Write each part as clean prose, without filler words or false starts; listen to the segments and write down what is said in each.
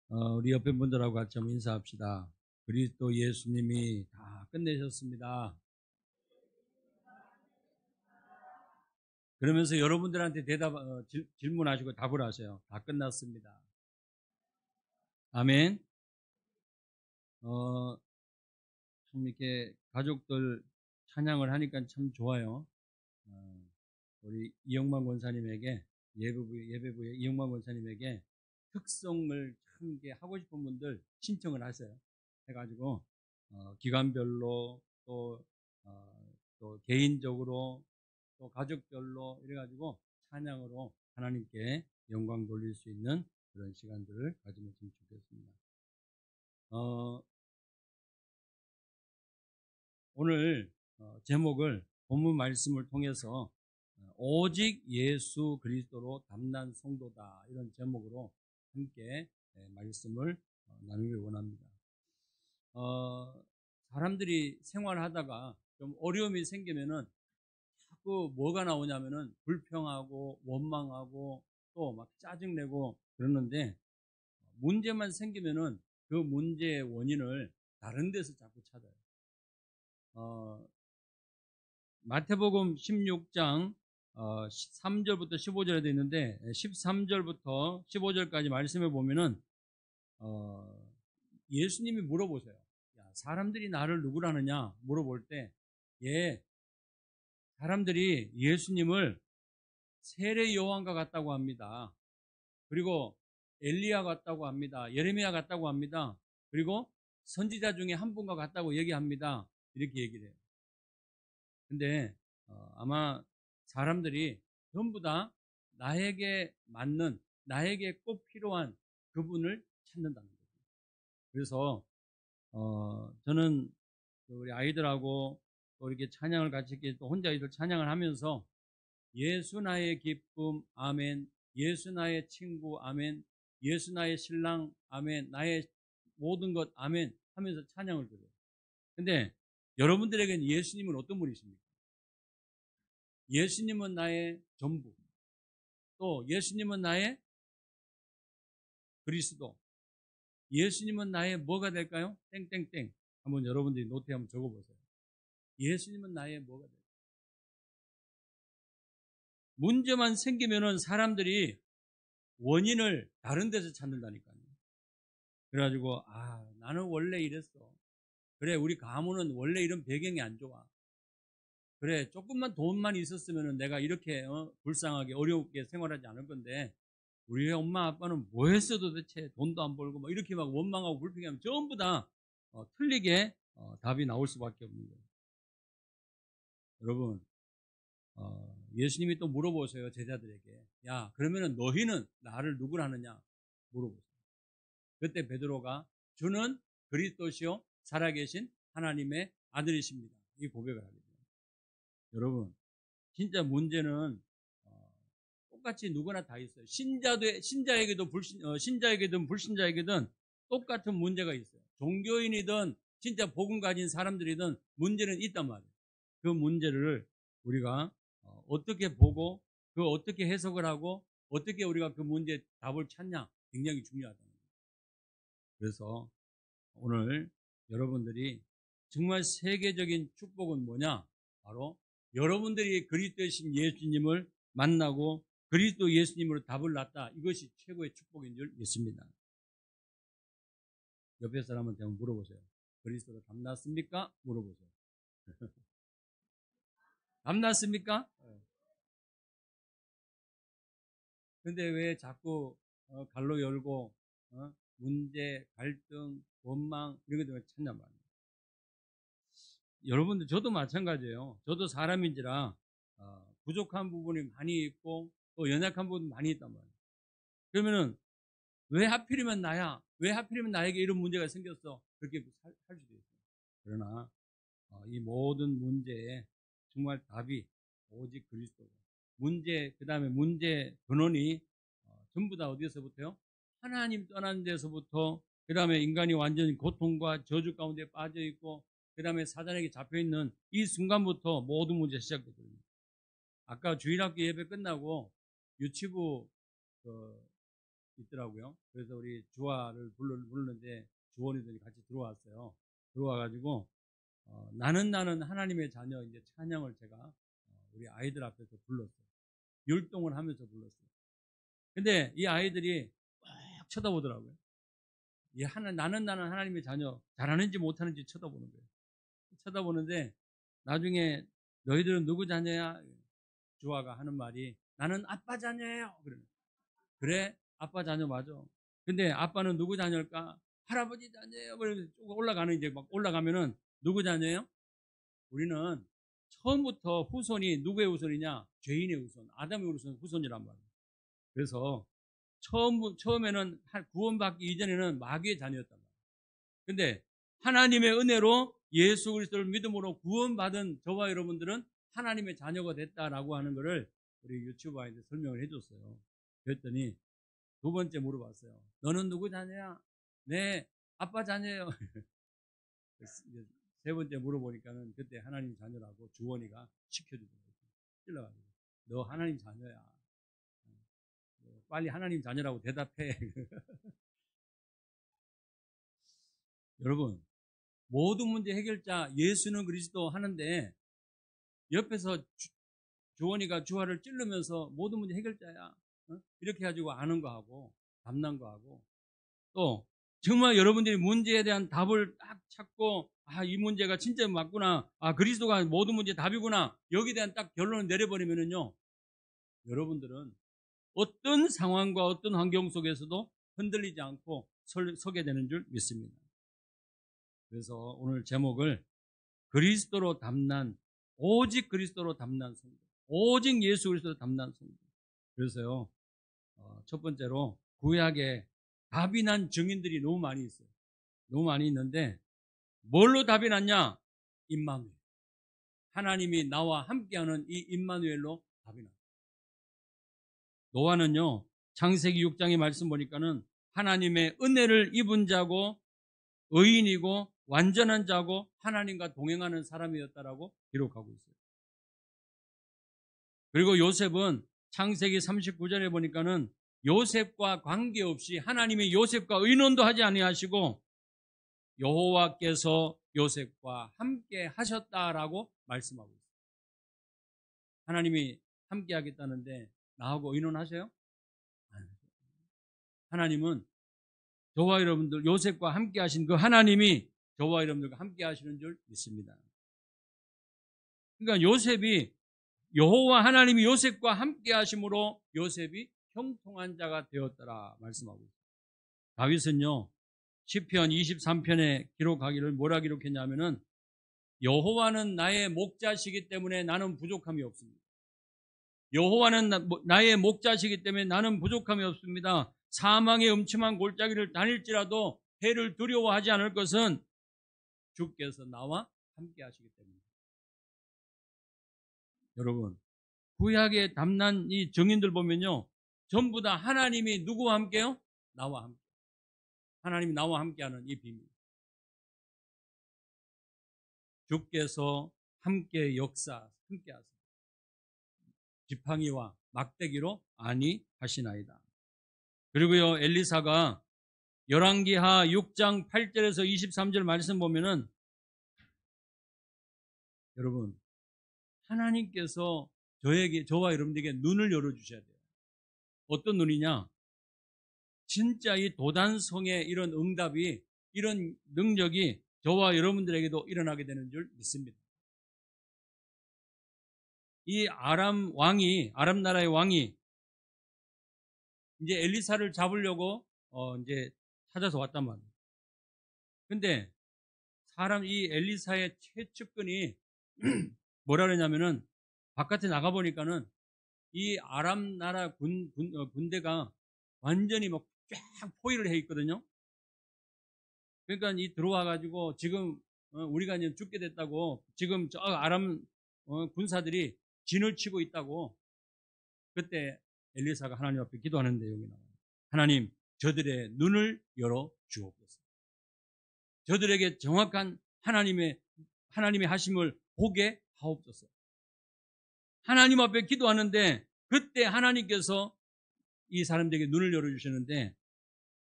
우리 옆에 분들하고 같이 한번 인사합시다. 그리스도 예수님이 다 끝내셨습니다. 그러면서 여러분들한테 질문하시고 답을 하세요. 다 끝났습니다. 아멘. 참 이렇게 가족들 찬양을 하니까 참 좋아요. 우리 이영만 권사님에게 예배부의 이영만 권사님에게 특성을 참 이렇게 하고 싶은 분들 신청을 하세요. 해가지고 기관별로 또 개인적으로 또 가족별로 이래가지고 찬양으로 하나님께 영광 돌릴 수 있는 그런 시간들을 가지면 참 좋겠습니다. 오늘 제목을 본문 말씀을 통해서 오직 예수 그리스도로 담난 성도다, 이런 제목으로 함께 말씀을 나누기 원합니다. 사람들이 생활하다가 좀 어려움이 생기면은 자꾸 뭐가 나오냐면은 불평하고 원망하고 또 막 짜증내고 그러는데, 문제만 생기면은 그 문제의 원인을 다른 데서 자꾸 찾아요. 마태복음 16장 3절부터 15절에 되어 있는데, 13절부터 15절까지 말씀해 보면은 예수님이 물어보세요. 야, 사람들이 나를 누구라느냐 물어볼 때, 사람들이 예수님을 세례 요한과 같다고 합니다. 그리고 엘리야 같다고 합니다. 예레미야 같다고 합니다. 그리고 선지자 중에 한 분과 같다고 얘기합니다. 이렇게 얘기를 해요. 근데 아마 사람들이 전부 다 나에게 맞는, 나에게 꼭 필요한 그분을 찾는다는 거죠. 그래서 저는 우리 아이들하고 또 이렇게 찬양을 같이 이렇게 또 혼자 이들 찬양을 하면서 예수 나의 기쁨, 아멘. 예수 나의 친구, 아멘. 예수 나의 신랑, 아멘. 나의 모든 것, 아멘 하면서 찬양을 드려요. 근데 여러분들에게는 예수님은 어떤 분이십니까? 예수님은 나의 전부, 또 예수님은 나의 그리스도, 예수님은 나의 뭐가 될까요? 땡땡땡. 한번 여러분들이 노트에 한번 적어보세요. 예수님은 나의 뭐가 될까요? 문제만 생기면은 사람들이 원인을 다른 데서 찾는다니까요. 그래가지고 나는 원래 이랬어. 그래, 우리 가문은 원래 이런 배경이 안 좋아. 그래, 조금만 돈만 있었으면 내가 이렇게 불쌍하게 어렵게 생활하지 않을 건데, 우리 엄마 아빠는 뭐 했어 도대체? 돈도 안 벌고 막 이렇게 막 원망하고 불평하면 전부 다 틀리게 답이 나올 수밖에 없는 거예요. 여러분, 예수님이 또 물어보세요, 제자들에게. 야, 그러면은 너희는 나를 누구라느냐 물어보세요. 그때 베드로가 주는 그리스도시요 살아계신 하나님의 아들이십니다, 이 고백을 하게 돼요. 여러분, 진짜 문제는 똑같이 누구나 다 있어요. 신자에게도 신자에게든 불신자에게든 똑같은 문제가 있어요. 종교인이든 진짜 복음 가진 사람들이든 문제는 있단 말이에요. 그 문제를 우리가 어떻게 보고, 그 어떻게 해석을 하고, 어떻게 우리가 그 문제에 답을 찾냐, 굉장히 중요하다는 거예요. 그래서 오늘 여러분들이 정말 세계적인 축복은 뭐냐? 바로 여러분들이 그리스도이신 예수님을 만나고 그리스도 예수님으로 답을 낳았다. 이것이 최고의 축복인 줄 믿습니다. 옆에 사람한테 한번 물어보세요. 그리스도로 답 났습니까? 물어보세요. 답 났습니까? 근데 왜 자꾸 갈로 열고 문제, 갈등, 원망 이런 것들을 찾냔 말이에요. 여러분들, 저도 마찬가지예요. 저도 사람인지라 부족한 부분이 많이 있고 또 연약한 부분이 많이 있단 말이에요. 그러면은 왜 하필이면 나야? 왜 하필이면 나에게 이런 문제가 생겼어? 그렇게 할 수도 있어요. 그러나 이 모든 문제에 정말 답이 오직 그리스도고, 그 다음에 문제 근원이 전부 다 어디서부터요? 하나님 떠난 데서부터, 그 다음에 인간이 완전히 고통과 저주 가운데 빠져 있고, 그 다음에 사단에게 잡혀 있는 이 순간부터 모든 문제가 시작되거든요. 아까 주일학교 예배 끝나고 유치부 있더라고요. 그래서 우리 주화를 부르는데 주원이들이 같이 들어왔어요. 들어와가지고 나는 하나님의 자녀 이제 찬양을 제가 우리 아이들 앞에서 불렀어요. 율동을 하면서 불렀어요. 근데 이 아이들이 꽉 쳐다보더라고요. 나는 하나님의 자녀 잘하는지 못하는지 쳐다보는 거예요. 쳐다보는데 나중에 너희들은 누구 자녀야? 주화가 하는 말이 나는 아빠 자녀예요. 그래 아빠 자녀 맞아. 근데 아빠는 누구 자녀일까? 할아버지 자녀예요. 그래서 올라가는 이제 막 올라가면은 누구 자녀예요? 우리는 처음부터 후손이 누구의 후손이냐? 죄인의 후손, 아담의 후손이란 말이에요. 그래서 처음에는 구원받기 이전에는 마귀의 자녀였단 말이에요. 근데 하나님의 은혜로 예수 그리스도를 믿음으로 구원받은 저와 여러분들은 하나님의 자녀가 됐다라고 하는 것을 우리 유튜브한테 설명을 해줬어요. 그랬더니 두 번째 물어봤어요. 너는 누구 자녀야? 네, 아빠 자녀예요. 세 번째 물어보니까는 그때 하나님 자녀라고 주원이가 시켜주더라고요. 찔러가지고 너 하나님 자녀야. 빨리 하나님 자녀라고 대답해. 여러분, 모든 문제 해결자 예수는 그리스도 하는데 옆에서 주원이가 주화를 찌르면서 모든 문제 해결자야. 이렇게 가지고 아는 거하고 담난 거하고 또 정말 여러분들이 문제에 대한 답을 딱 찾고 이 문제가 진짜 맞구나. 그리스도가 모든 문제 답이구나. 여기에 대한 딱 결론을 내려버리면은요. 여러분들은 어떤 상황과 어떤 환경 속에서도 흔들리지 않고 서게 되는 줄 믿습니다. 그래서 오늘 제목을 그리스도로 담난 오직 그리스도로 담난 성도, 오직 예수 그리스도로 담난 성도. 그래서요. 첫 번째로 구약에 답이 난 증인들이 너무 많이 있어요. 너무 많이 있는데 뭘로 답이 났냐? 임마누엘. 하나님이 나와 함께하는 이 임마누엘로 답이 났어요. 노아는요. 창세기 6장의 말씀 보니까는 하나님의 은혜를 입은 자고 의인이고 완전한 자고 하나님과 동행하는 사람이었다라고 기록하고 있어요. 그리고 요셉은 창세기 39절에 보니까는 요셉과 관계없이 하나님이 요셉과 의논도 하지 아니하시고 여호와께서 요셉과 함께 하셨다라고 말씀하고 있어요. 하나님이 함께 하겠다는데 나하고 의논하세요? 하나님은 저와 여러분들 요셉과 함께 하신 그 하나님이 저와 여러분들과 함께 하시는 줄 믿습니다. 그러니까 요셉이 여호와 하나님이 요셉과 함께 하심으로 요셉이 형통한 자가 되었더라 말씀하고 있습니다. 다윗은요. 시편 23편에 기록하기를 뭐라 기록했냐면은 여호와는 나의 목자시기 때문에 나는 부족함이 없습니다. 여호와는 나의 목자시기 때문에 나는 부족함이 없습니다. 사망의 음침한 골짜기를 다닐지라도 해를 두려워하지 않을 것은 주께서 나와 함께 하시기 때문입니다. 여러분, 구약에 담난 이 증인들 보면요. 전부 다 하나님이 누구와 함께요? 나와 함께. 하나님이 나와 함께하는 이 비밀. 주께서 함께 함께하세요. 지팡이와 막대기로 아니하시나이다. 그리고요, 엘리사가 열왕기하 6장 8절에서 23절 말씀 보면은 여러분, 하나님께서 저와 여러분들에게 눈을 열어주셔야 돼요. 어떤 눈이냐? 진짜 이 도단성의 이런 응답이, 이런 능력이 저와 여러분들에게도 일어나게 되는 줄 믿습니다. 이 아람 나라의 왕이 이제 엘리사를 잡으려고 이제 찾아서 왔단 말이에요. 근데 이 엘리사의 최측근이 뭐라 그러냐면은 바깥에 나가 보니까는 이 아람 나라 군대가 완전히 막 쫙 포위를 해 있거든요. 그러니까 이 들어와 가지고 지금 우리가 이제 죽게 됐다고 지금 저 아람 군사들이 진을 치고 있다고. 그때 엘리사가 하나님 앞에 기도하는 내용이 나와요. 하나님, 저들의 눈을 열어 주옵소서. 저들에게 정확한 하나님의 하심을 보게 하옵소서. 하나님 앞에 기도하는데 그때 하나님께서 이 사람들에게 눈을 열어주시는데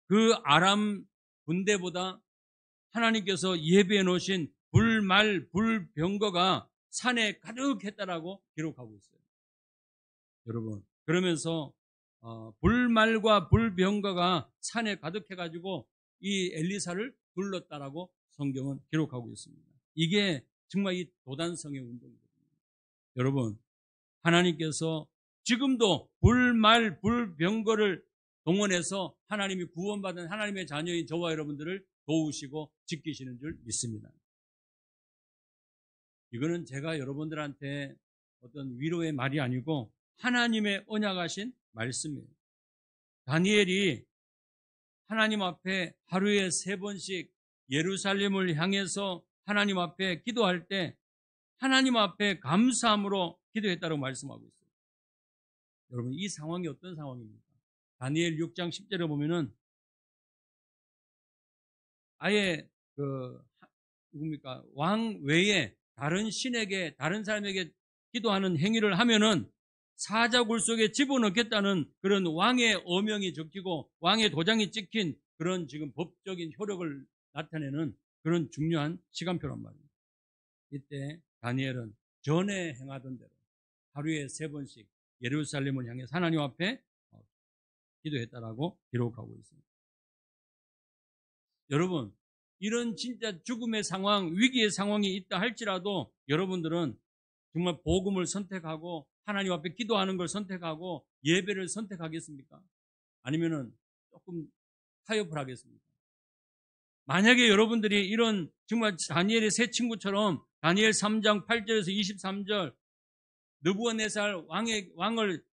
그 아람 군대보다 하나님께서 예비해 놓으신 불말, 불병거가 산에 가득했다라고 기록하고 있어요. 여러분, 그러면서 불말과 불병거가 산에 가득해가지고 이 엘리사를 둘렀다라고 성경은 기록하고 있습니다. 이게 정말 이 도단성의 운동이거든요. 여러분, 하나님께서 지금도 불말, 불병거를 동원해서 하나님이 구원받은 하나님의 자녀인 저와 여러분들을 도우시고 지키시는 줄 믿습니다. 이거는 제가 여러분들한테 어떤 위로의 말이 아니고 하나님의 언약하신 말씀이에요. 다니엘이 하나님 앞에 하루에 3번씩 예루살렘을 향해서 하나님 앞에 기도할 때 하나님 앞에 감사함으로 기도했다고 말씀하고 있어요. 여러분, 이 상황이 어떤 상황입니까? 다니엘 6장 10절에 보면은 아예 누굽니까? 왕 외에 다른 신에게, 다른 사람에게 기도하는 행위를 하면은 사자굴 속에 집어넣겠다는 그런 왕의 어명이 적히고 왕의 도장이 찍힌 그런 지금 법적인 효력을 나타내는 그런 중요한 시간표란 말입니다. 이때 다니엘은 전에 행하던 대로 하루에 3번씩 예루살렘을 향해 하나님 앞에 기도했다라고 기록하고 있습니다. 여러분, 이런 진짜 죽음의 상황, 위기의 상황이 있다 할지라도 여러분들은 정말 복음을 선택하고 하나님 앞에 기도하는 걸 선택하고 예배를 선택하겠습니까? 아니면은 조금 타협을 하겠습니까? 만약에 여러분들이 이런 정말 다니엘의 세 친구처럼 다니엘 3장 8절에서 23절 느부갓네살 왕을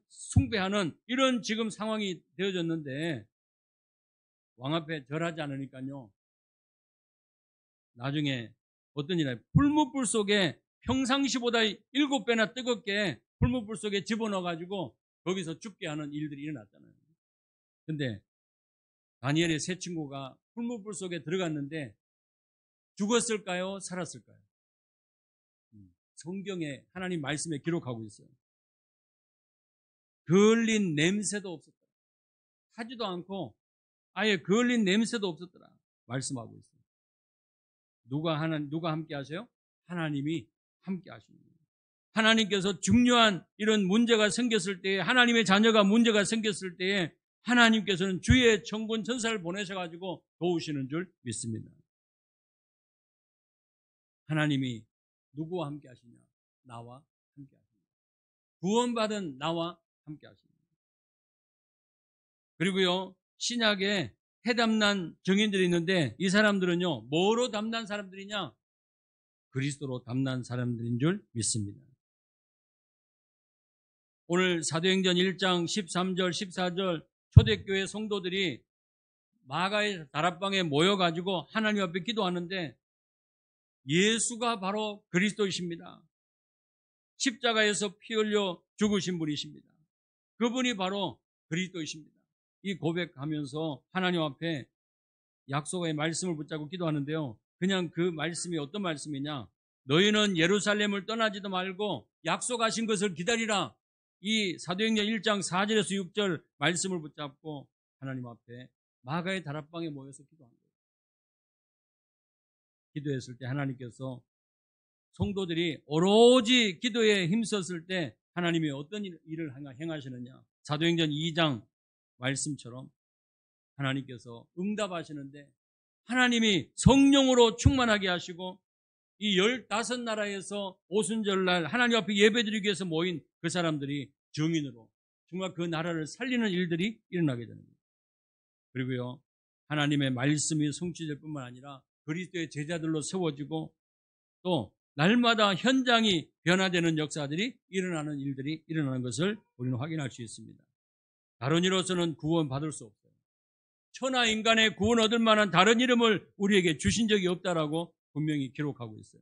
숭배하는 이런 지금 상황이 되어졌는데 왕 앞에 절하지 않으니까요. 나중에 어떤 일이 풀무불 속에 평상시보다 7배나 뜨겁게 풀무불 속에 집어넣어가지고 거기서 죽게 하는 일들이 일어났잖아요. 근데 다니엘의 세 친구가 풀무불 속에 들어갔는데 죽었을까요? 살았을까요? 성경에 하나님 말씀에 기록하고 있어요. 그을린 냄새도 없었더라. 타지도 않고 아예 그을린 냄새도 없었더라. 말씀하고 있어요. 누가 함께 하세요? 하나님이 함께 하십니다. 하나님께서 중요한 이런 문제가 생겼을 때에 하나님의 자녀가 문제가 생겼을 때에 하나님께서는 주의 천군 천사를 보내셔가지고 도우시는 줄 믿습니다. 하나님이 누구와 함께 하시냐? 나와 함께 하십니다. 구원받은 나와 함께 하십니다. 그리고요, 신약에 해담난 정인들이 있는데 이 사람들은요, 뭐로 담난 사람들이냐? 그리스도로 담난 사람들인 줄 믿습니다. 오늘 사도행전 1장 13절, 14절 초대교회 성도들이 마가의 다락방에 모여가지고 하나님 앞에 기도하는데 예수가 바로 그리스도이십니다. 십자가에서 피 흘려 죽으신 분이십니다. 그분이 바로 그리스도이십니다. 이 고백하면서 하나님 앞에 약속의 말씀을 붙잡고 기도하는데요. 그냥 그 말씀이 어떤 말씀이냐? 너희는 예루살렘을 떠나지도 말고 약속하신 것을 기다리라. 이 사도행전 1장 4절에서 6절 말씀을 붙잡고 하나님 앞에 마가의 다락방에 모여서 기도한 거예요. 기도했을 때 하나님께서 성도들이 오로지 기도에 힘썼을 때 하나님이 어떤 일을 행하시느냐? 사도행전 2장 말씀처럼 하나님께서 응답하시는데 하나님이 성령으로 충만하게 하시고 이 15나라에서 오순절날 하나님 앞에 예배드리기 위해서 모인 그 사람들이 증인으로 정말 그 나라를 살리는 일들이 일어나게 되는 거예요. 그리고요, 하나님의 말씀이 성취될 뿐만 아니라 그리스도의 제자들로 세워지고 또 날마다 현장이 변화되는 역사들이 일어나는 일들이 일어나는 것을 우리는 확인할 수 있습니다. 다른 이로서는 구원 받을 수 없어요. 천하 인간의 구원 얻을 만한 다른 이름을 우리에게 주신 적이 없다라고 분명히 기록하고 있어요.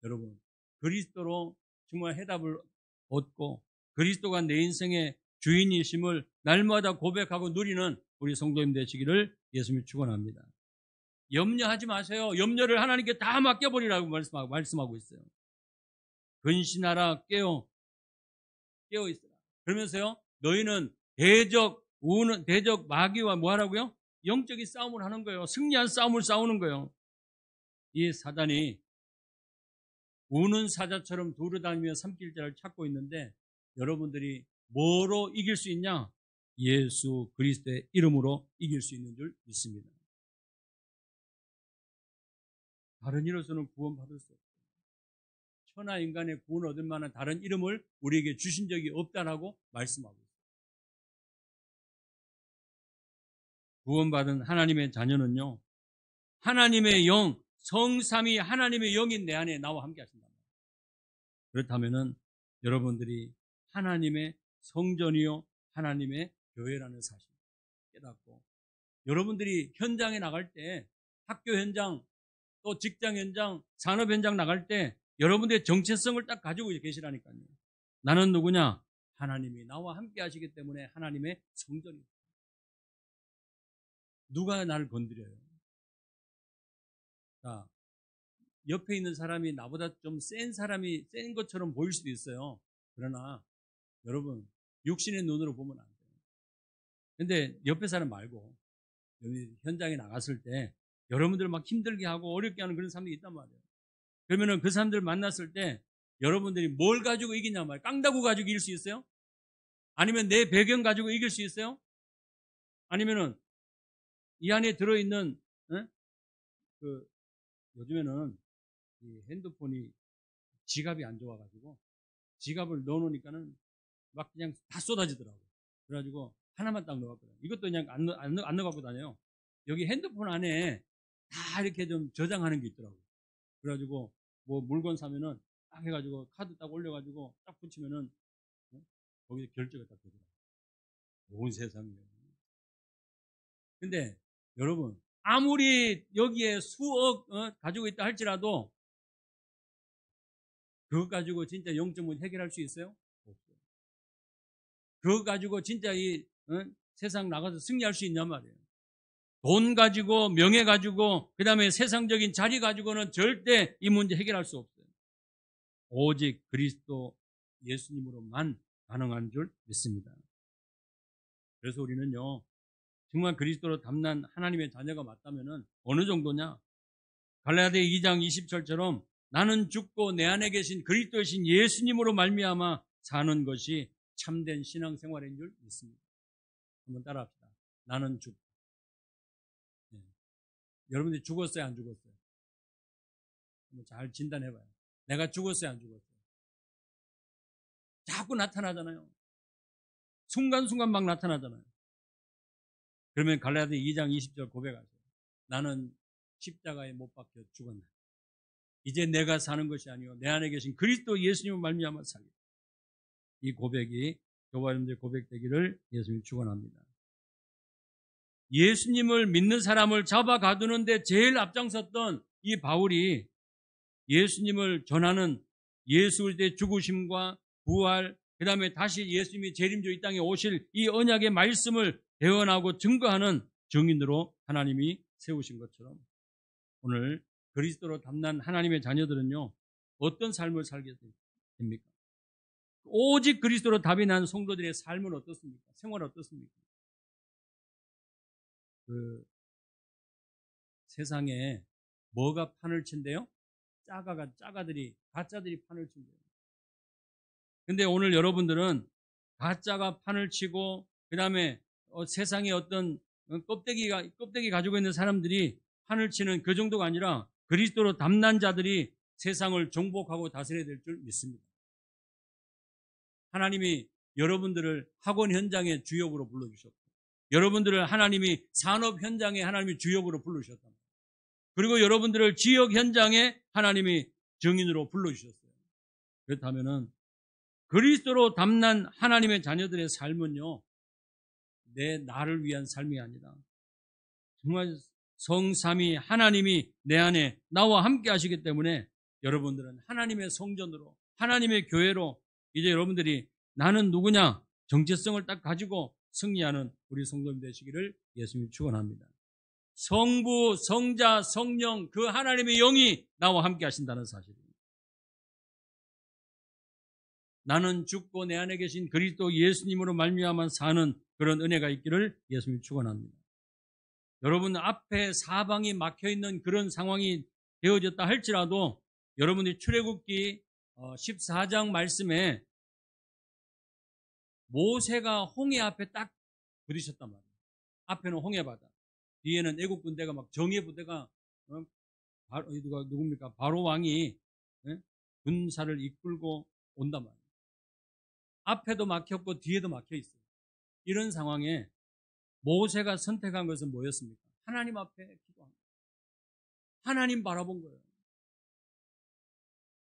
여러분, 그리스도로 정말 해답을 얻고 그리스도가 내 인생의 주인이심을 날마다 고백하고 누리는 우리 성도님 되시기를 예수님이 축원합니다. 염려하지 마세요. 염려를 하나님께 다 맡겨버리라고 말씀하고 있어요. 근신하라, 깨어 있어라. 그러면서요, 너희는 대적 마귀와 뭐 하라고요? 영적인 싸움을 하는 거예요. 승리한 싸움을 싸우는 거예요. 이 사단이 우는 사자처럼 돌아다니며 삼킬 자를 찾고 있는데 여러분들이 뭐로 이길 수 있냐? 예수 그리스도의 이름으로 이길 수 있는 줄 믿습니다. 다른 이로서는 구원받을 수 없어요. 천하 인간의 구원 얻을 만한 다른 이름을 우리에게 주신 적이 없다라고 말씀하고 있어요. 구원받은 하나님의 자녀는요, 하나님의 영, 성삼위 하나님의 영이 내 안에 나와 함께 하신다. 그렇다면은 여러분들이 하나님의 성전이요 하나님의 교회라는 사실 깨닫고, 여러분들이 현장에 나갈 때, 학교 현장, 또 직장 현장, 산업 현장 나갈 때 여러분들의 정체성을 딱 가지고 계시라니까요. 나는 누구냐? 하나님이 나와 함께 하시기 때문에 하나님의 성전이다. 누가 나를 건드려요? 자, 옆에 있는 사람이 나보다 좀 센 것처럼 보일 수도 있어요. 그러나 여러분, 육신의 눈으로 보면 안 돼요. 근데 옆에 사람 말고 여기 현장에 나갔을 때 여러분들 막 힘들게 하고 어렵게 하는 그런 사람들이 있단 말이에요. 그러면은 그 사람들 만났을 때 여러분들이 뭘 가지고 이기냐 말이에요. 깡다구 가지고 이길 수 있어요? 아니면 내 배경 가지고 이길 수 있어요? 아니면은 이 안에 들어있는 요즘에는 이 핸드폰이 지갑이 안 좋아가지고 지갑을 넣어놓으니까는 막 그냥 다 쏟아지더라고요. 그래가지고 하나만 딱 넣어갖고 이것도 그냥 안 넣어갖고 다녀요. 여기 핸드폰 안에 다 이렇게 좀 저장하는 게 있더라고요. 그래가지고 뭐 물건 사면은 딱 해가지고 카드 딱 올려가지고 딱 붙이면은 거기서 결제가 딱 되더라고요. 온 세상이에요. 근데 여러분, 아무리 여기에 수억 가지고 있다 할지라도 그거 가지고 진짜 영적 문제 해결할 수 있어요? 없어요. 그거 가지고 진짜 이 세상 나가서 승리할 수 있냔 말이에요. 돈 가지고, 명예 가지고, 그 다음에 세상적인 자리 가지고는 절대 이 문제 해결할 수 없어요. 오직 그리스도 예수님으로만 가능한 줄 믿습니다. 그래서 우리는요, 정말 그리스도로 담난 하나님의 자녀가 맞다면은 어느 정도냐? 갈라디아 2장 20절처럼 나는 죽고 내 안에 계신 그리스도이신 예수님으로 말미암아 사는 것이 참된 신앙생활인 줄 믿습니다. 한번 따라합시다. 나는 죽고. 네. 여러분들이 죽었어요, 안 죽었어요? 한번 잘 진단해봐요. 내가 죽었어요, 안 죽었어요? 자꾸 나타나잖아요. 순간순간 막 나타나잖아요. 그러면 갈라디아 2장 20절 고백하세요. 나는 십자가에 못 박혀 죽었나. 이제 내가 사는 것이 아니요 내 안에 계신 그리스도 예수님을 말미암아 살리라. 이 고백이 저와 여러분들의 고백되기를 예수님이 축원합니다. 예수님을 믿는 사람을 잡아 가두는데 제일 앞장섰던 이 바울이 예수님을 전하는 예수 그리스도의 죽으심과 부활, 그 다음에 다시 예수님이 재림주 이 땅에 오실 이 언약의 말씀을 대언하고 증거하는 증인으로 하나님이 세우신 것처럼 오늘 그리스도로 담난 하나님의 자녀들은요, 어떤 삶을 살게 됩니까? 오직 그리스도로 답이 난 성도들의 삶은 어떻습니까? 생활은 어떻습니까? 그 세상에 뭐가 판을 친대요? 짜가들이, 가짜들이 판을 친대요. 근데 오늘 여러분들은 가짜가 판을 치고, 그 다음에 세상에 어떤 껍데기 가지고 있는 사람들이 판을 치는 그 정도가 아니라 그리스도로 담난 자들이 세상을 정복하고 다스려야 될 줄 믿습니다. 하나님이 여러분들을 학원 현장의 주역으로 불러주셨고, 여러분들을 하나님이 산업 현장에 하나님이 주역으로 불러주셨다. 그리고 여러분들을 지역 현장에 하나님이 증인으로 불러주셨어요. 그렇다면은 그리스도로 담난 하나님의 자녀들의 삶은요, 나를 위한 삶이 아니라 정말 성삼위 하나님이 내 안에 나와 함께 하시기 때문에 여러분들은 하나님의 성전으로, 하나님의 교회로 이제 여러분들이 나는 누구냐? 정체성을 딱 가지고 승리하는 우리 성도님 되시기를 예수님이 축원합니다. 성부, 성자, 성령 그 하나님의 영이 나와 함께 하신다는 사실입니다. 나는 죽고 내 안에 계신 그리스도 예수님으로 말미암아 사는 그런 은혜가 있기를 예수님이 축원합니다. 여러분 앞에 사방이 막혀있는 그런 상황이 되어졌다 할지라도 여러분이 출애굽기 14장 말씀에 모세가 홍해 앞에 딱 부딪혔단 말이에요. 앞에는 홍해 바다, 뒤에는 애국 군대가 막 정예 부대가 누굽니까? 바로 왕이 군사를 이끌고 온단 말이에요. 앞에도 막혔고 뒤에도 막혀 있어요. 이런 상황에 모세가 선택한 것은 뭐였습니까? 하나님 앞에 기도합니다. 하나님 바라본 거예요.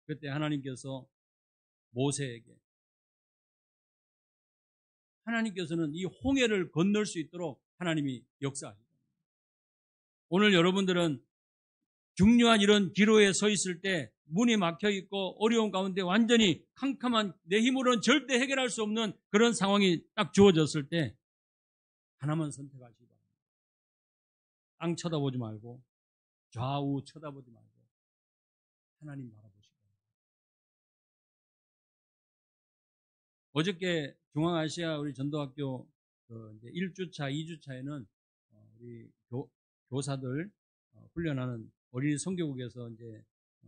그때 하나님께서 모세에게 하나님께서는 이 홍해를 건널 수 있도록 하나님이 역사하십니다. 오늘 여러분들은 중요한 이런 기로에 서 있을 때 문이 막혀 있고 어려운 가운데 완전히 캄캄한 내 힘으로는 절대 해결할 수 없는 그런 상황이 딱 주어졌을 때 하나만 선택하시기 바랍니다. 땅 쳐다보지 말고 좌우 쳐다보지 말고 하나님 바라보시기 바랍니다. 어저께 중앙아시아 우리 전도학교 이제 1주차, 2주차에는 우리 교사들 훈련하는 어린이 선교국에서 이제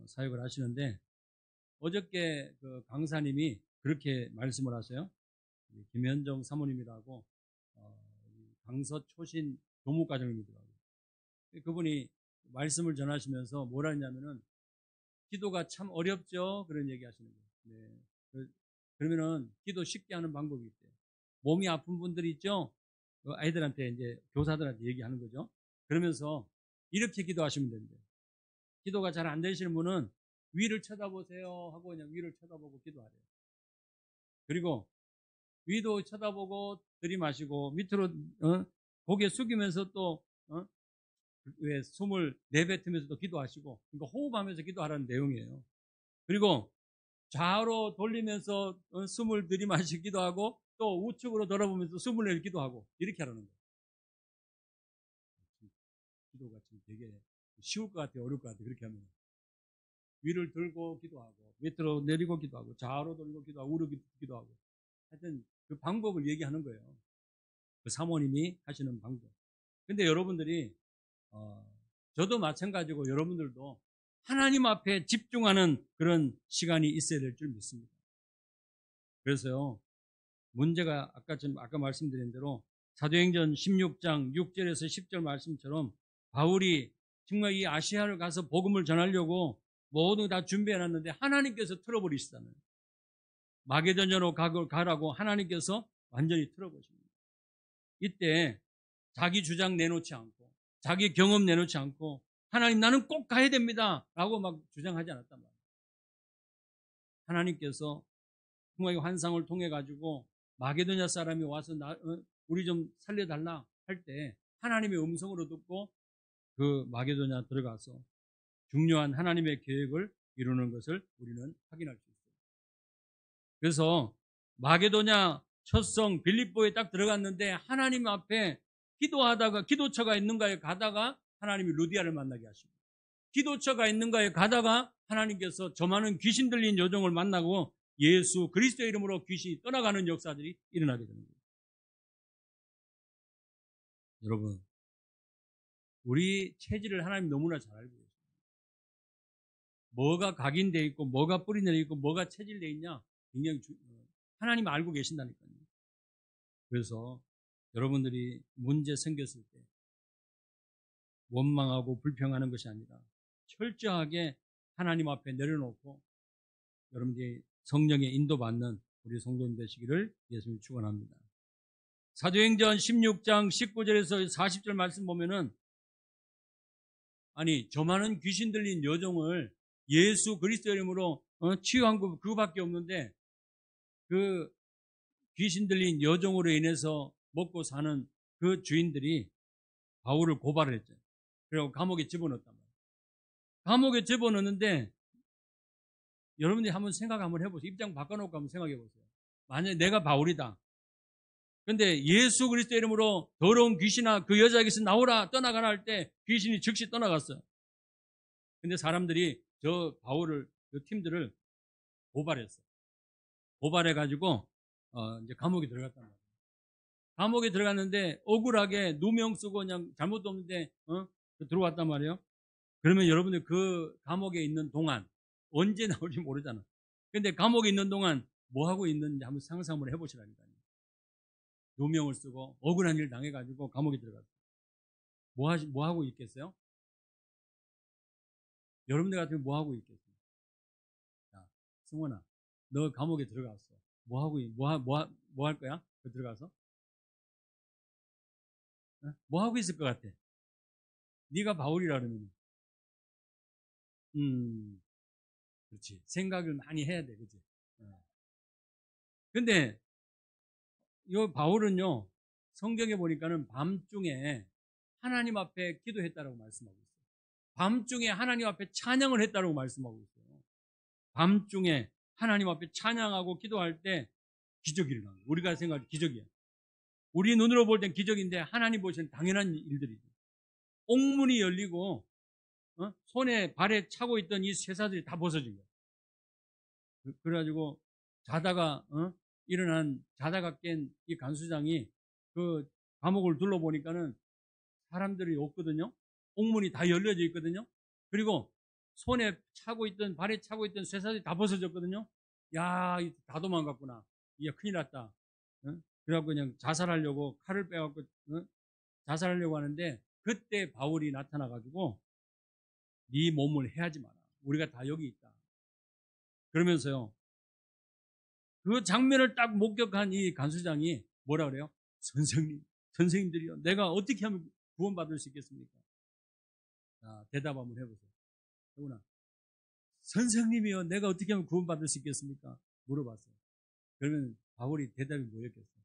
사역을 하시는데 어저께 그 강사님이 그렇게 말씀을 하세요. 김현정 사모님이라고 강서 초신 교무과정님이더라고요. 그분이 말씀을 전하시면서 뭐라 했냐면은 기도가 참 어렵죠. 그런 얘기 하시는 거예요. 네. 그러면은 기도 쉽게 하는 방법이 있대요. 몸이 아픈 분들이 있죠. 아이들한테 이제 교사들한테 얘기하는 거죠. 그러면서 이렇게 기도하시면 된대요. 기도가 잘 안 되시는 분은 위를 쳐다보세요 하고 그냥 위를 쳐다보고 기도하래요. 그리고 위도 쳐다보고 들이마시고 밑으로 고개 숙이면서 또 왜 숨을 내뱉으면서 또 기도하시고 그러니까 호흡하면서 기도하라는 내용이에요. 그리고 좌우로 돌리면서 숨을 들이마시기도 하고 또 우측으로 돌아보면서 숨을 내기도 하고 이렇게 하라는 거예요. 기도가 지금 되게 쉬울 것 같아요, 어려울 것 같아요. 그렇게 하면 위를 들고 기도하고 밑으로 내리고 기도하고 좌우로 돌리고 기도하고 우르 기도하고 하여튼 그 방법을 얘기하는 거예요. 그 사모님이 하시는 방법. 근데 여러분들이 저도 마찬가지고 여러분들도 하나님 앞에 집중하는 그런 시간이 있어야 될 줄 믿습니다. 그래서요, 문제가 아까 말씀드린 대로 사도행전 16장 6절에서 10절 말씀처럼 바울이 정말 이 아시아를 가서 복음을 전하려고 모두 다 준비해놨는데 하나님께서 틀어버리시잖아요. 마게도냐로 가라고 하나님께서 완전히 틀어버립니다. 이때 자기 주장 내놓지 않고 자기 경험 내놓지 않고 하나님 나는 꼭 가야 됩니다 라고 막 주장하지 않았단 말이에요. 하나님께서 정말 환상을 통해 가지고 마게도냐 사람이 와서 우리 좀 살려달라 할 때 하나님의 음성으로 듣고 그 마게도냐 들어가서 중요한 하나님의 계획을 이루는 것을 우리는 확인할 수 있어요. 그래서 마게도냐 첫성 빌립보에 딱 들어갔는데 하나님 앞에 기도하다가 기도처가 있는가에 가다가 하나님이 루디아를 만나게 하시고 기도처가 있는가에 가다가 하나님께서 저 많은 귀신 들린 여종을 만나고 예수 그리스도의 이름으로 귀신이 떠나가는 역사들이 일어나게 되는 거예요. 여러분, 우리 체질을 하나님 너무나 잘 알고 계십니다. 뭐가 각인되어 있고 뭐가 뿌리내려 있고 뭐가 체질되어 있냐 굉장히 하나님 알고 계신다니까요. 그래서 여러분들이 문제 생겼을 때 원망하고 불평하는 것이 아니라 철저하게 하나님 앞에 내려놓고 여러분들이 성령의 인도받는 우리 성도님 되시기를 예수님이 축원합니다. 사도행전 16장 19절에서 40절 말씀 보면은 아니 저 많은 귀신 들린 여종을 예수 그리스도 이름으로 치유한 것 그거밖에 없는데 그 귀신 들린 여종으로 인해서 먹고 사는 그 주인들이 바울을 고발했죠. 그리고 감옥에 집어넣었단 말이에요. 감옥에 집어넣는데 여러분들이 한번 생각 한번 해보세요. 입장 바꿔놓고 한번 생각해 보세요. 만약에 내가 바울이다. 근데 예수 그리스도 이름으로 더러운 귀신아 그 여자에게서 나오라 떠나가라 할 때 귀신이 즉시 떠나갔어요. 근데 사람들이 저 바울을 그 팀들을 고발했어요. 고발해가지고 이제 감옥에 들어갔단 말이에요. 감옥에 들어갔는데 억울하게 누명 쓰고 그냥 잘못도 없는데 들어왔단 말이에요. 그러면 여러분들 그 감옥에 있는 동안 언제 나올지 모르잖아. 근데 감옥에 있는 동안 뭐 하고 있는지 한번 상상을 해보시라니까요. 누명을 쓰고 억울한 일 당해가지고 감옥에 들어갔어요. 뭐 하고 있겠어요? 여러분들 같으면 뭐 하고 있겠어요? 자, 승원아, 너 감옥에 들어갔어. 뭐 할 거야? 들어가서? 뭐 하고 있을 것 같아? 네가 바울이라 그러면, 그렇지. 생각을 많이 해야 돼, 그렇지? 근데 이 바울은요, 성경에 보니까는 밤중에 하나님 앞에 기도했다라고 말씀하고 있어요. 밤중에 하나님 앞에 찬양을 했다라고 말씀하고 있어요. 밤중에 하나님 앞에 찬양하고 기도할 때 기적이 일어나는 거예요. 우리가 생각할 기적이야. 우리 눈으로 볼 땐 기적인데 하나님 보시는 당연한 일들이죠. 옥문이 열리고 손에 발에 차고 있던 이 쇠사들이 다 벗어진 거예요. 그래가지고 자다가 깬 이 간수장이 그 감옥을 둘러보니까는 사람들이 없거든요. 옥문이 다 열려져 있거든요. 그리고 손에 차고 있던 발에 차고 있던 쇠사들이 다 벗어졌거든요. 야, 다 도망갔구나. 이야, 큰일 났다. 그래갖고 그냥 자살하려고 칼을 빼갖고 자살하려고 하는데 그때 바울이 나타나가지고 네 몸을 해하지 마라. 우리가 다 여기 있다. 그러면서요. 그 장면을 딱 목격한 이 간수장이 뭐라 그래요? 선생님들이요. 내가 어떻게 하면 구원받을 수 있겠습니까? 자, 대답 한번 해보세요. 누구나. 선생님이요. 내가 어떻게 하면 구원받을 수 있겠습니까? 물어봤어요. 그러면 바울이 대답이 뭐였겠어요?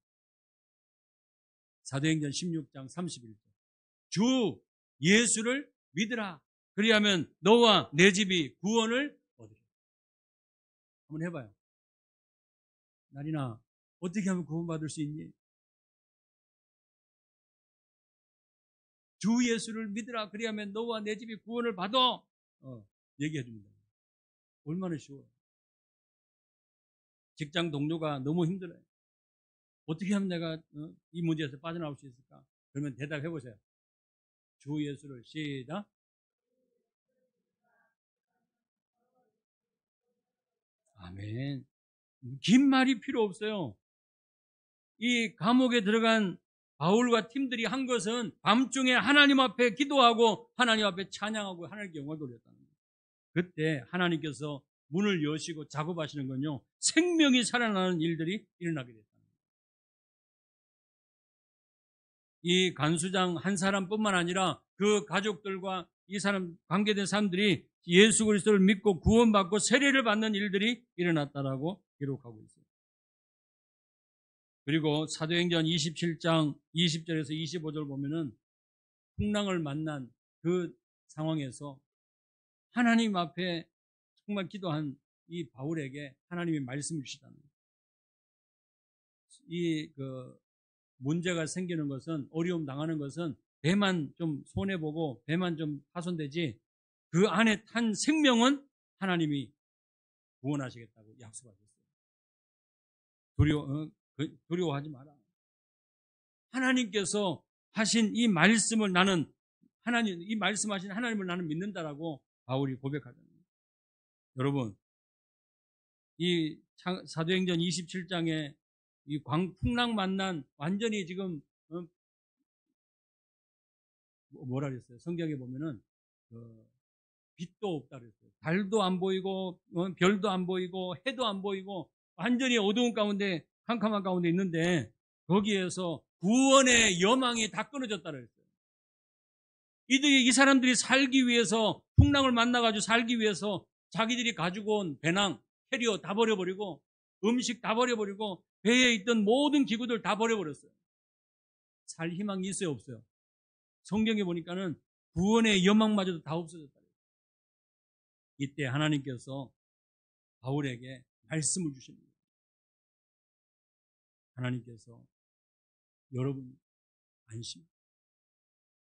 사도행전 16장 31절. 주 예수를 믿으라. 그리하면 너와 내 집이 구원을 얻으리라. 한번 해봐요. 나리나, 어떻게 하면 구원받을 수 있니? 주 예수를 믿으라. 그리하면 너와 내 집이 구원을 받아. 얘기해 줍니다. 얼마나 쉬워요. 직장 동료가 너무 힘들어요. 어떻게 하면 내가 이 문제에서 빠져나올 수 있을까? 그러면 대답해 보세요. 주 예수를 시작. 아멘. 긴 말이 필요 없어요. 이 감옥에 들어간 바울과 팀들이 한 것은 밤중에 하나님 앞에 기도하고 하나님 앞에 찬양하고 하나님께 영광 돌렸다는 거예요. 그때 하나님께서 문을 여시고 작업하시는 건요, 생명이 살아나는 일들이 일어나게 됐다는 거예요. 이 간수장 한 사람뿐만 아니라 그 가족들과 이 사람 관계된 사람들이 예수 그리스도를 믿고 구원받고 세례를 받는 일들이 일어났다라고 기록하고 있어요. 그리고 사도행전 27장 20절에서 25절 보면은 풍랑을 만난 그 상황에서 하나님 앞에 정말 기도한 이 바울에게 하나님이 말씀을 주시다는 거예요. 문제가 생기는 것은, 어려움 당하는 것은 배만 좀 손해보고 배만 좀 파손되지 그 안에 탄 생명은 하나님이 구원하시겠다고 약속하셨어요. 두려워하지 마라. 하나님께서 하신 이 말씀을 이 말씀하신 하나님을 나는 믿는다라고 바울이 고백하잖아요. 여러분, 이 사도행전 27장에 이 풍랑 만난 완전히 지금 뭐라 그랬어요? 성경에 보면은 빛도 없다 그랬어요. 달도 안 보이고 별도 안 보이고 해도 안 보이고 완전히 어두운 가운데 캄캄한 가운데 있는데 거기에서 구원의 여망이 다 끊어졌다 그랬어요. 이 사람들이 살기 위해서 풍랑을 만나가지고 살기 위해서 자기들이 가지고 온 배낭, 캐리어 다 버려버리고 음식 다 버려버리고 배에 있던 모든 기구들 다 버려버렸어요. 살 희망이 있어요, 없어요? 성경에 보니까는 구원의 여망마저도 다 없어졌다. 이때 하나님께서 바울에게 말씀을 주십니다. 하나님께서 여러분 안심.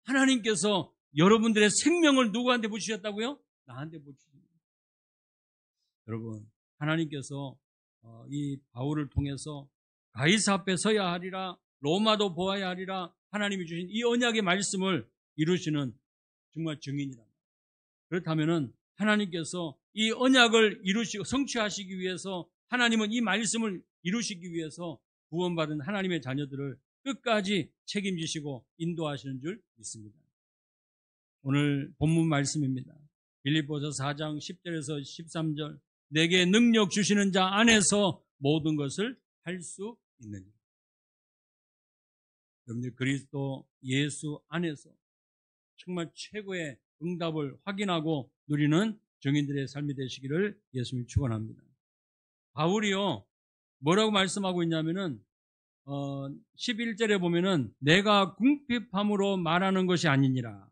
하나님께서 여러분들의 생명을 누구한테 붙이셨다고요? 나한테 붙이십니다. 여러분, 하나님께서 이 바울을 통해서 가이사 앞에 서야 하리라, 로마도 보아야 하리라, 하나님이 주신 이 언약의 말씀을 이루시는 정말 증인이다. 그렇다면은 하나님께서 이 언약을 이루시고 성취하시기 위해서, 하나님은 이 말씀을 이루시기 위해서 구원받은 하나님의 자녀들을 끝까지 책임지시고 인도하시는 줄 믿습니다. 오늘 본문 말씀입니다. 빌립보서 4장 10절에서 13절, 내게 능력 주시는 자 안에서 모든 것을 할 수 있느니라. 여러분들, 그리스도 예수 안에서 정말 최고의 응답을 확인하고 누리는 증인들의 삶이 되시기를 예수님이 축원합니다. 바울이요, 뭐라고 말씀하고 있냐면은 11절에 보면은 내가 궁핍함으로 말하는 것이 아니니라.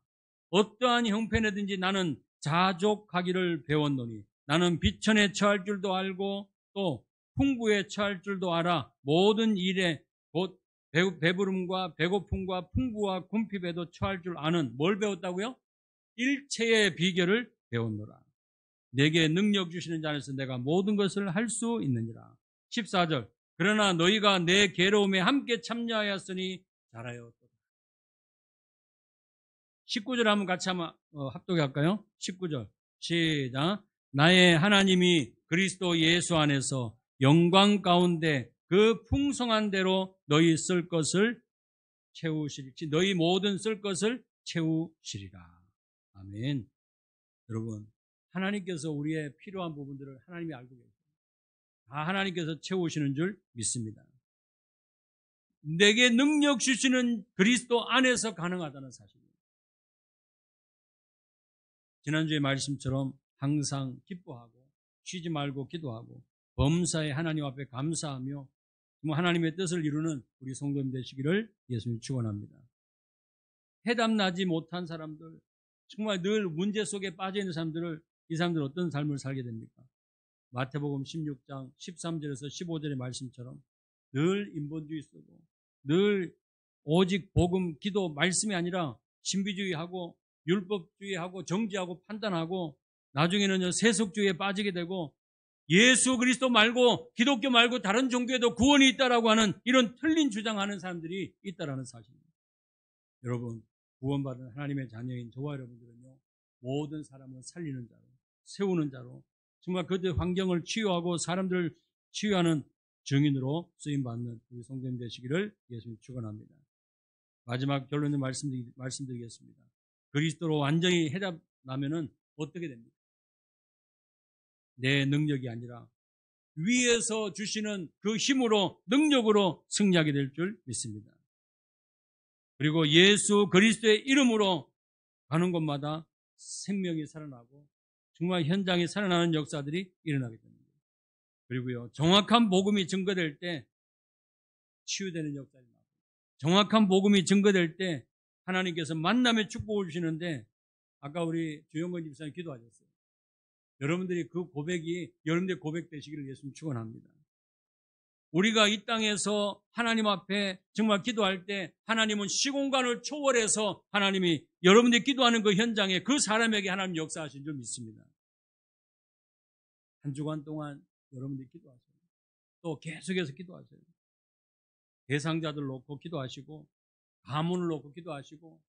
어떠한 형편이든지 나는 자족하기를 배웠노니 나는 비천에 처할 줄도 알고 또 풍부에 처할 줄도 알아. 모든 일에 곧 배부름과 배고픔과 풍부와 궁핍에도 처할 줄 아는, 뭘 배웠다고요? 일체의 비결을 배웠노라. 내게 능력 주시는 자 안에서 내가 모든 것을 할 수 있느니라. 14절, 그러나 너희가 내 괴로움에 함께 참여하였으니 잘하였도다. 19절 한번 같이 한번 합독할까요? 19절 시작. 나의 하나님이 그리스도 예수 안에서 영광 가운데 그 풍성한 대로 너희 쓸 것을 채우시리. 너희 모든 쓸 것을 채우시리라. 아멘. 여러분, 하나님께서 우리의 필요한 부분들을 하나님이 알고 계세요. 다 하나님께서 채우시는 줄 믿습니다. 내게 능력 주시는 그리스도 안에서 가능하다는 사실입니다. 지난주의 말씀처럼 항상 기뻐하고 쉬지 말고 기도하고 범사에 하나님 앞에 감사하며 하나님의 뜻을 이루는 우리 성도님 되시기를 예수님 축원합니다. 해답 나지 못한 사람들, 정말 늘 문제 속에 빠져 있는 사람들을, 이 사람들은 어떤 삶을 살게 됩니까? 마태복음 16장 13절에서 15절의 말씀처럼 늘 인본주의 쓰고 늘 오직 복음, 기도, 말씀이 아니라 신비주의하고 율법주의하고 정지하고 판단하고 나중에는 세속주의에 빠지게 되고 예수 그리스도 말고 기독교 말고 다른 종교에도 구원이 있다라고 하는 이런 틀린 주장하는 사람들이 있다라는 사실입니다. 여러분, 구원받은 하나님의 자녀인 저와 여러분들은요, 모든 사람을 살리는 자로, 세우는 자로, 정말 그들의 환경을 치유하고 사람들을 치유하는 증인으로 쓰임받는 우리 성도님 되시기를 예수님 축원합니다. 마지막 결론의 말씀드리겠습니다. 그리스도로 완전히 해답 나면은 어떻게 됩니까? 내 능력이 아니라 위에서 주시는 그 힘으로, 능력으로 승리하게 될 줄 믿습니다. 그리고 예수 그리스도의 이름으로 가는 곳마다 생명이 살아나고 정말 현장에 살아나는 역사들이 일어나게 됩니다. 그리고요, 정확한 복음이 증거될 때 치유되는 역사가 나고, 정확한 복음이 증거될 때 하나님께서 만남의 축복을 주시는데, 아까 우리 주영건 집사님 기도하셨어요. 여러분들이 그 고백이 여러분들의 고백 되시기를 예수님 축원합니다. 우리가 이 땅에서 하나님 앞에 정말 기도할 때 하나님은 시공간을 초월해서 하나님이 여러분들이 기도하는 그 현장에 그 사람에게 하나님 역사하신 줄 믿습니다. 한 주간 동안 여러분들이 기도하세요. 또 계속해서 기도하세요. 대상자들 놓고 기도하시고, 가문을 놓고 기도하시고,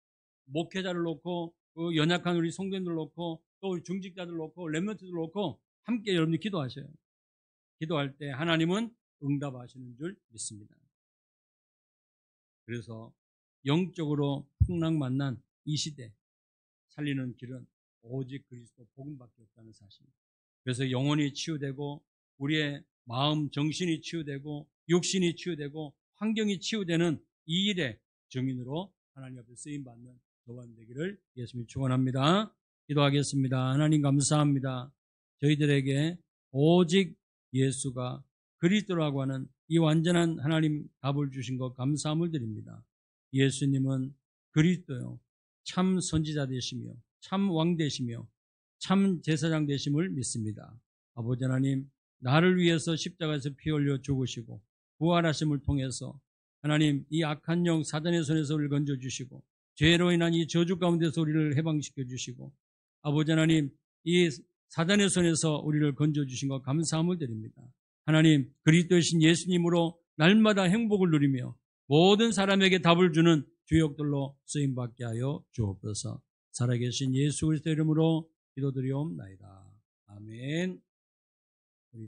목회자를 놓고, 그 연약한 우리 성도님들 놓고, 또 우리 중직자들 놓고, 렘넌트들 놓고 함께 여러분들이 기도하셔요. 기도할 때 하나님은 응답하시는 줄 믿습니다. 그래서 영적으로 풍랑 만난 이 시대 살리는 길은 오직 그리스도 복음밖에 없다는 사실입니다. 그래서 영혼이 치유되고 우리의 마음, 정신이 치유되고 육신이 치유되고 환경이 치유되는 이 일의 증인으로 하나님 앞에 쓰임받는 저와 되기를 예수님이 축원합니다. 기도하겠습니다. 하나님 감사합니다. 저희들에게 오직 예수가 그리스도라고 하는 이 완전한 하나님 답을 주신 것 감사함을 드립니다. 예수님은 그리스도요, 참 선지자 되시며 참 왕 되시며 참 제사장 되심을 믿습니다. 아버지 하나님, 나를 위해서 십자가에서 피 흘려 죽으시고 부활하심을 통해서 하나님, 이 악한 영 사단의 손에서 우리를 건져주시고 죄로 인한 이 저주 가운데서 우리를 해방시켜 주시고, 아버지 하나님, 이 사단의 손에서 우리를 건져주신 것 감사함을 드립니다. 하나님, 그리스도이신 예수님으로 날마다 행복을 누리며 모든 사람에게 답을 주는 주역들로 쓰임받게 하여 주옵소서. 살아계신 예수 그리스도 이름으로 기도드리옵나이다. 아멘.